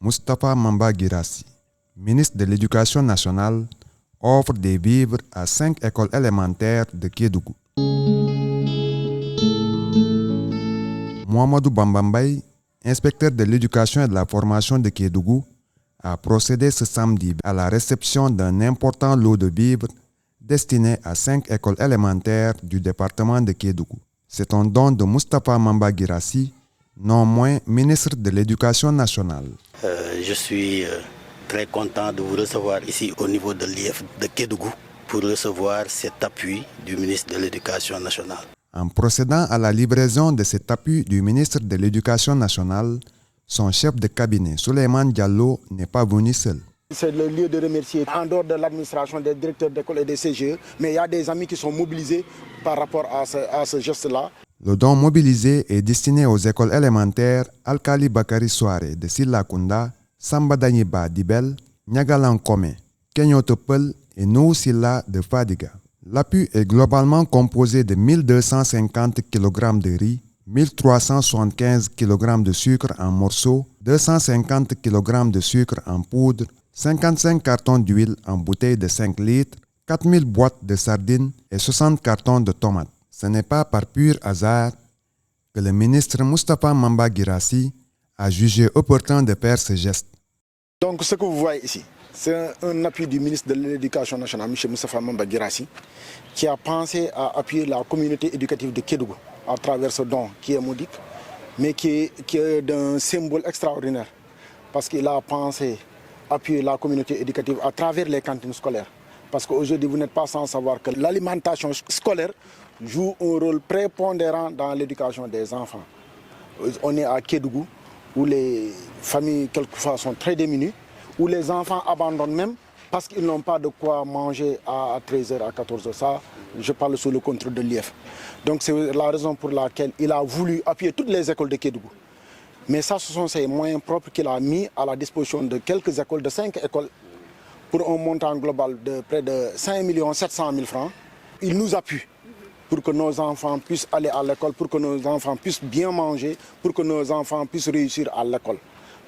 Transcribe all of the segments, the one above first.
Moustapha Mamba Guirassy, ministre de l'Éducation nationale, offre des vivres à 5 écoles élémentaires de Kédougou. Mohamedou Bambambaye, inspecteur de l'éducation et de la formation de Kédougou, a procédé ce samedi à la réception d'un important lot de vivres destiné à 5 écoles élémentaires du département de Kédougou. C'est un don de Moustapha Mamba Guirassy, non moins ministre de l'Éducation nationale. Je suis très content de vous recevoir ici au niveau de l'IEF de Kédougou pour recevoir cet appui du ministre de l'Éducation nationale. En procédant à la livraison de cet appui du ministre de l'Éducation nationale, son chef de cabinet, Souleymane Diallo, n'est pas venu seul. C'est le lieu de remercier en dehors de l'administration des directeurs d'école et des CGE, mais il y a des amis qui sont mobilisés par rapport à ce geste-là. Le don mobilisé est destiné aux écoles élémentaires Alkali Bakari Soare de Silla-Kunda, Samba Daniba d'Ibel, Nyagalan Kome, Kenyo Topel et Nou Silla de Fadiga. L'appui est globalement composé de 1250 kg de riz, 1375 kg de sucre en morceaux, 250 kg de sucre en poudre, 55 cartons d'huile en bouteille de 5 litres, 4000 boîtes de sardines et 60 cartons de tomates. Ce n'est pas par pur hasard que le ministre Moustapha Mamba Guirassy a jugé opportun de faire ce geste. Donc ce que vous voyez ici, c'est un appui du ministre de l'Éducation nationale, M. Moustapha Mamba Guirassy, qui a pensé à appuyer la communauté éducative de Kédougou à travers ce don qui est modique, mais qui est d'un symbole extraordinaire, parce qu'il a pensé appuyer la communauté éducative à travers les cantines scolaires. Parce qu'aujourd'hui, vous n'êtes pas sans savoir que l'alimentation scolaire joue un rôle prépondérant dans l'éducation des enfants. On est à Kédougou, où les familles quelquefois sont très démunies, où les enfants abandonnent même parce qu'ils n'ont pas de quoi manger à 13h, à 14h. Ça, je parle sous le contrôle de l'IEF. Donc c'est la raison pour laquelle il a voulu appuyer toutes les écoles de Kédougou. Mais ça, ce sont ses moyens propres qu'il a mis à la disposition de quelques écoles, de 5 écoles, pour un montant global de près de 5 700 000 francs. Il nous appuie pour que nos enfants puissent aller à l'école, pour que nos enfants puissent bien manger, pour que nos enfants puissent réussir à l'école.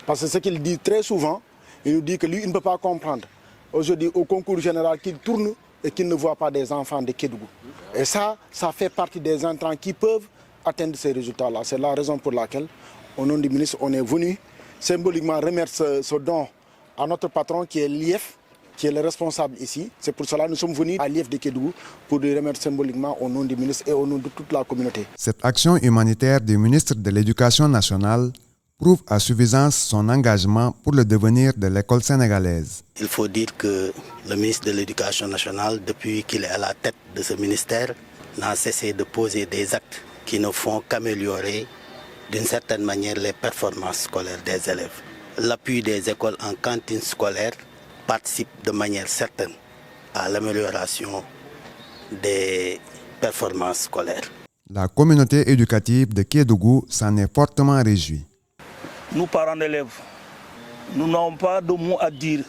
Parce que ce qu'il dit très souvent, il nous dit que lui, il ne peut pas comprendre. Aujourd'hui, au concours général, qu'il tourne et qu'il ne voit pas des enfants de Kédougou. Et ça fait partie des intrants qui peuvent atteindre ces résultats-là. C'est la raison pour laquelle, au nom du ministre, on est venu symboliquement remettre ce don à notre patron qui est l'IEF, qui est le responsable ici. C'est pour cela que nous sommes venus à l'IEF de Kédougou pour lui remettre symboliquement au nom du ministre et au nom de toute la communauté. Cette action humanitaire du ministre de l'Éducation nationale prouve à suffisance son engagement pour le devenir de l'école sénégalaise. Il faut dire que le ministre de l'Éducation nationale, depuis qu'il est à la tête de ce ministère, n'a cessé de poser des actes qui ne font qu'améliorer d'une certaine manière les performances scolaires des élèves. L'appui des écoles en cantine scolaire participe de manière certaine à l'amélioration des performances scolaires. La communauté éducative de Kédougou s'en est fortement réjouie. Nous, parents d'élèves, nous n'avons pas de mots à dire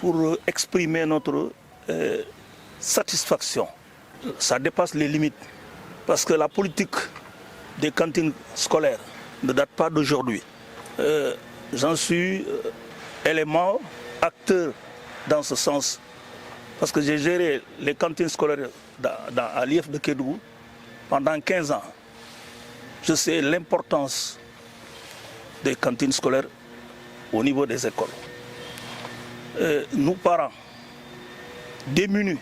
pour exprimer notre satisfaction. Ça dépasse les limites parce que la politique des cantines scolaires ne date pas d'aujourd'hui. J'en suis élément, acteur dans ce sens parce que j'ai géré les cantines scolaires à l'IEF de Kédougou pendant 15 ans. Je sais l'importance des cantines scolaires au niveau des écoles. Nous, parents, démunis,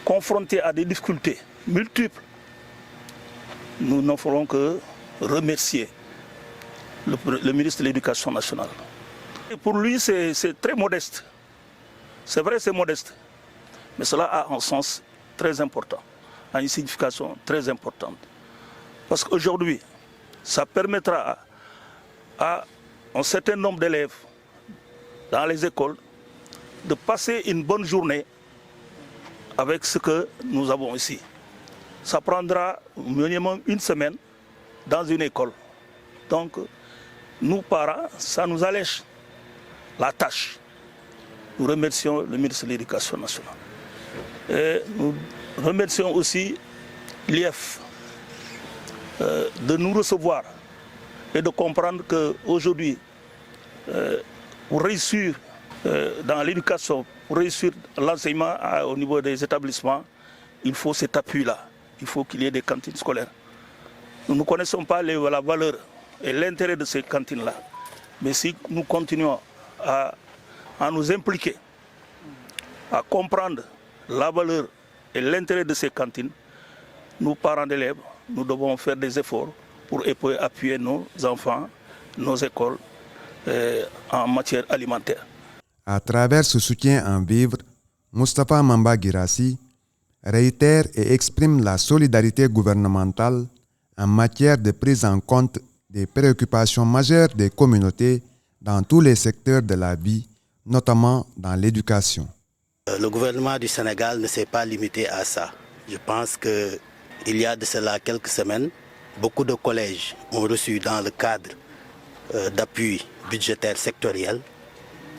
confrontés à des difficultés multiples, nous n'en ferons que remercier le ministre de l'Éducation nationale. Et pour lui, c'est très modeste. C'est vrai, c'est modeste, mais cela a un sens très important, a une signification très importante. Parce qu'aujourd'hui, ça permettra à un certain nombre d'élèves dans les écoles de passer une bonne journée avec ce que nous avons ici. Ça prendra minimum une semaine dans une école. Donc, nous, parents, ça nous allège la tâche. Nous remercions le ministre de l'Éducation nationale. Et nous remercions aussi l'IEF de nous recevoir et de comprendre qu'aujourd'hui, pour réussir dans l'éducation, pour réussir l'enseignement au niveau des établissements, il faut cet appui-là. Il faut qu'il y ait des cantines scolaires. Nous ne connaissons pas la valeur et l'intérêt de ces cantines-là. Mais si nous continuons à nous impliquer, à comprendre la valeur et l'intérêt de ces cantines, nous, parents d'élèves, nous devons faire des efforts pour appuyer nos enfants, nos écoles en matière alimentaire. À travers ce soutien en vivres, Moustapha Mamba Guirassy réitère et exprime la solidarité gouvernementale en matière de prise en compte des préoccupations majeures des communautés dans tous les secteurs de la vie, notamment dans l'éducation. Le gouvernement du Sénégal ne s'est pas limité à ça. Je pense qu'il y a de cela quelques semaines, beaucoup de collèges ont reçu dans le cadre d'appui budgétaire sectoriel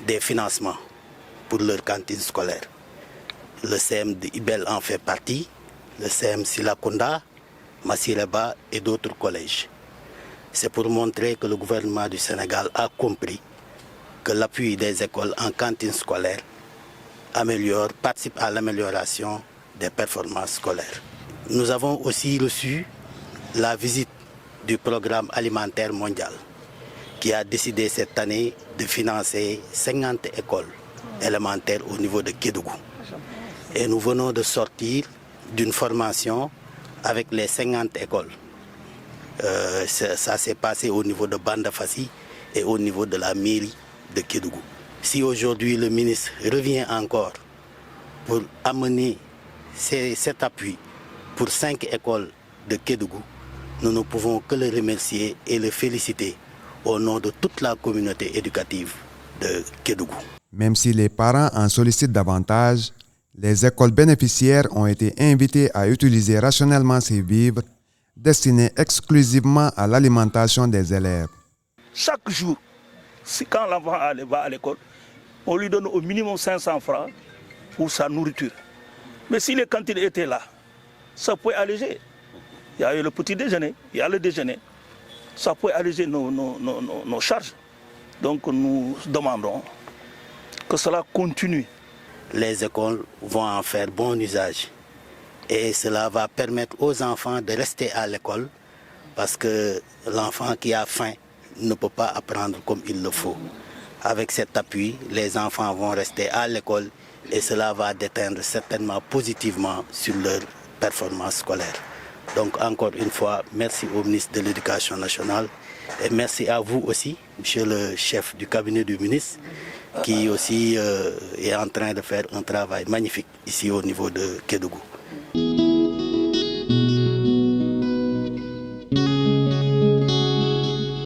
des financements pour leurs cantines scolaires. Le CM de Ibel en fait partie, le CM Silakunda, Massireba et d'autres collèges. C'est pour montrer que le gouvernement du Sénégal a compris que l'appui des écoles en cantine scolaire participe à l'amélioration des performances scolaires. Nous avons aussi reçu la visite du programme alimentaire mondial qui a décidé cette année de financer 50 écoles élémentaires au niveau de Kédougou. Et nous venons de sortir d'une formation avec les 50 écoles. Ça s'est passé au niveau de Bandafassi et au niveau de la mairie de Kédougou. Si aujourd'hui le ministre revient encore pour amener cet appui pour 5 écoles de Kédougou, nous ne pouvons que le remercier et le féliciter au nom de toute la communauté éducative de Kédougou. Même si les parents en sollicitent davantage, les écoles bénéficiaires ont été invitées à utiliser rationnellement ces vivres destinés exclusivement à l'alimentation des élèves. Chaque jour, quand l'enfant va à l'école, on lui donne au minimum 500 francs pour sa nourriture. Mais si les cantines étaient là, ça peut alléger. Il y a le petit déjeuner, il y a le déjeuner. Ça peut alléger nos charges. Donc nous demandons que cela continue. Les écoles vont en faire bon usage. Et cela va permettre aux enfants de rester à l'école parce que l'enfant qui a faim ne peut pas apprendre comme il le faut. Avec cet appui, les enfants vont rester à l'école et cela va déteindre certainement positivement sur leur performance scolaire. Donc encore une fois, merci au ministre de l'Éducation nationale et merci à vous aussi, monsieur le chef du cabinet du ministre, qui aussi est en train de faire un travail magnifique ici au niveau de Kédougou.